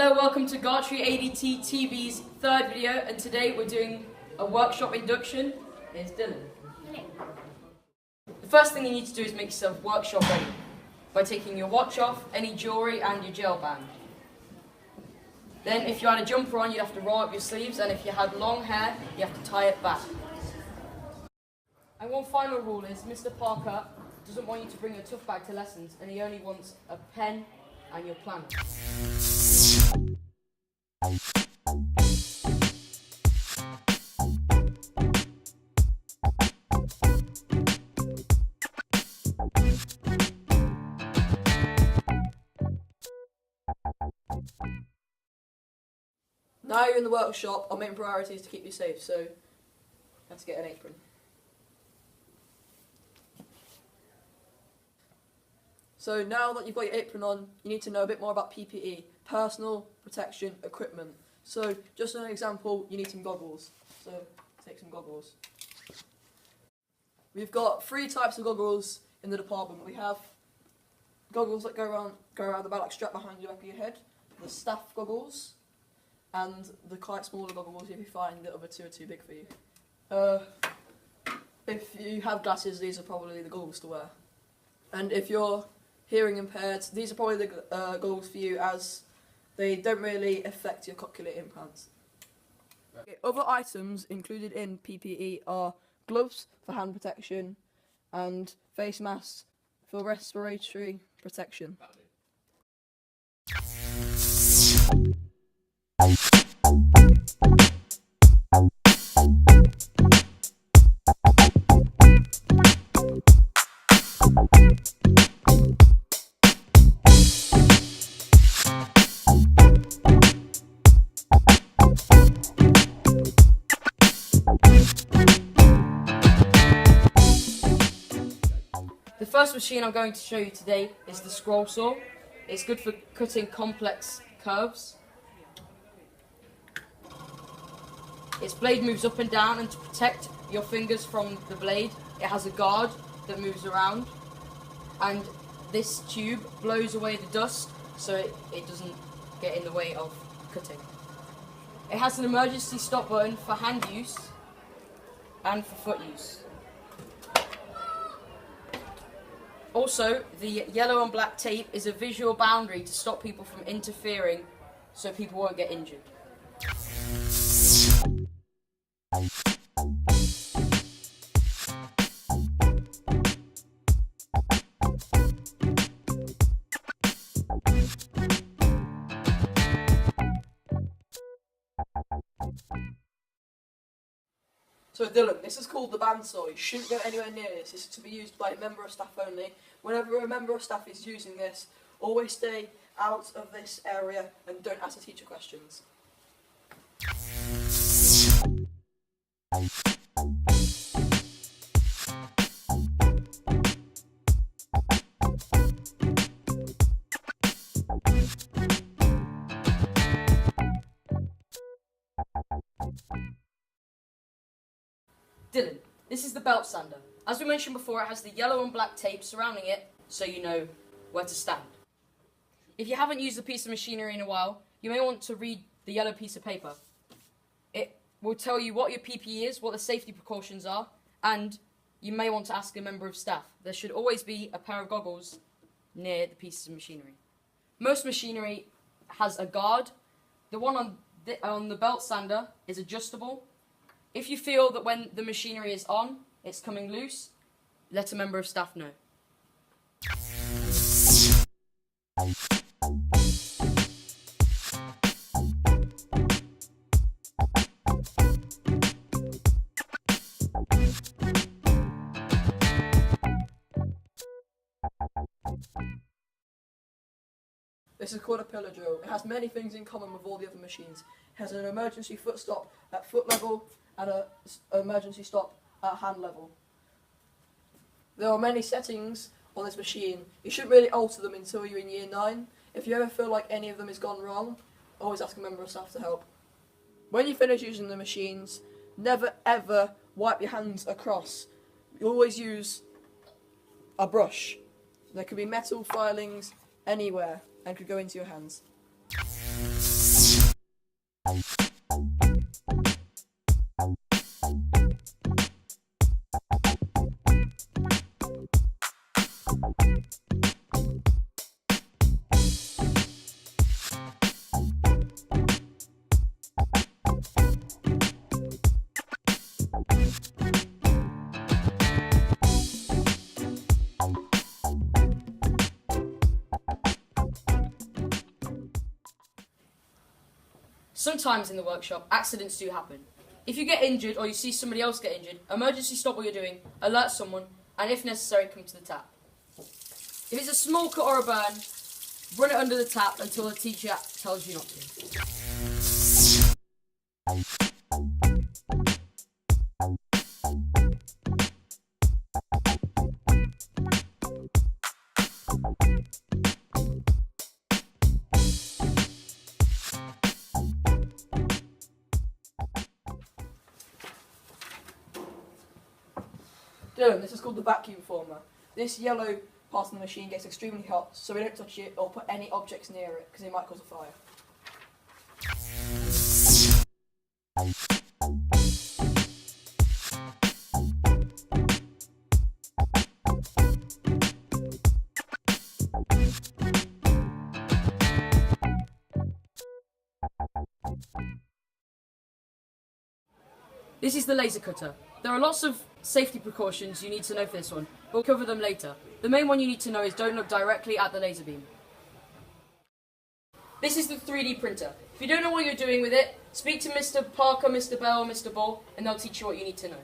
Hello, welcome to GartreeADT TV's third video, and today we're doing a workshop induction. Here's Dylan. Hello. The first thing you need to do is make yourself workshop ready by taking your watch off, any jewellery and your gel band. Then if you had a jumper on, you'd have to roll up your sleeves, and if you had long hair, you have to tie it back. And one final rule is Mr. Parker doesn't want you to bring your tough bag to lessons, and he only wants a pen and your planner. Now you're in the workshop, our main priority is to keep you safe, so let's get an apron. So now that you've got your apron on, you need to know a bit more about PPE, personal protection equipment. So just as an example, you need some goggles. So take some goggles. We've got 3 types of goggles in the department. We have goggles that go around the back, like strap behind the back of your head, the staff goggles, and the quite smaller goggles if you find the other 2 are too big for you. If you have glasses, these are probably the goggles to wear. And if you're hearing impaired, these are probably the goggles for you, as they don't really affect your cochlear implants. Okay, other items included in PPE are gloves for hand protection and face masks for respiratory protection. The first machine I'm going to show you today is the scroll saw. It's good for cutting complex curves. Its blade moves up and down, and to protect your fingers from the blade, it has a guard that moves around, and this tube blows away the dust so it doesn't get in the way of cutting. It has an emergency stop button for hand use and for foot use. Also, the yellow and black tape is a visual boundary to stop people from interfering so people won't get injured. So Dylan, this is called the bandsaw. You shouldn't go anywhere near this. This is to be used by a member of staff only. Whenever a member of staff is using this, always stay out of this area and don't ask the teacher questions. Dylan, this is the belt sander. As we mentioned before, it has the yellow and black tape surrounding it so you know where to stand. If you haven't used a piece of machinery in a while, you may want to read the yellow piece of paper. It will tell you what your PPE is, what the safety precautions are, and you may want to ask a member of staff. There should always be a pair of goggles near the pieces of machinery. Most machinery has a guard. The one on the belt sander is adjustable. If you feel that when the machinery is on, it's coming loose, let a member of staff know. This is called a pillar drill. It has many things in common with all the other machines. It has an emergency foot stop at foot level and an emergency stop at hand level. There are many settings on this machine. You shouldn't really alter them until you're in year 9. If you ever feel like any of them has gone wrong, always ask a member of staff to help. When you finish using the machines, never ever wipe your hands across. You always use a brush. There could be metal filings anywhere and could go into your hands. Sometimes in the workshop, accidents do happen. If you get injured or you see somebody else get injured, emergency stop what you're doing, alert someone, and if necessary, come to the tap. If it's a small cut or a burn, run it under the tap until the teacher tells you not to. Dylan, this is called the vacuum former. This yellow part of the machine gets extremely hot, so we don't touch it or put any objects near it because it might cause a fire. This is the laser cutter. There are lots of safety precautions you need to know for this one, but we'll cover them later. The main one you need to know is don't look directly at the laser beam. This is the 3D printer. If you don't know what you're doing with it, speak to Mr. Parker, Mr. Bell, Mr. Ball, and they'll teach you what you need to know.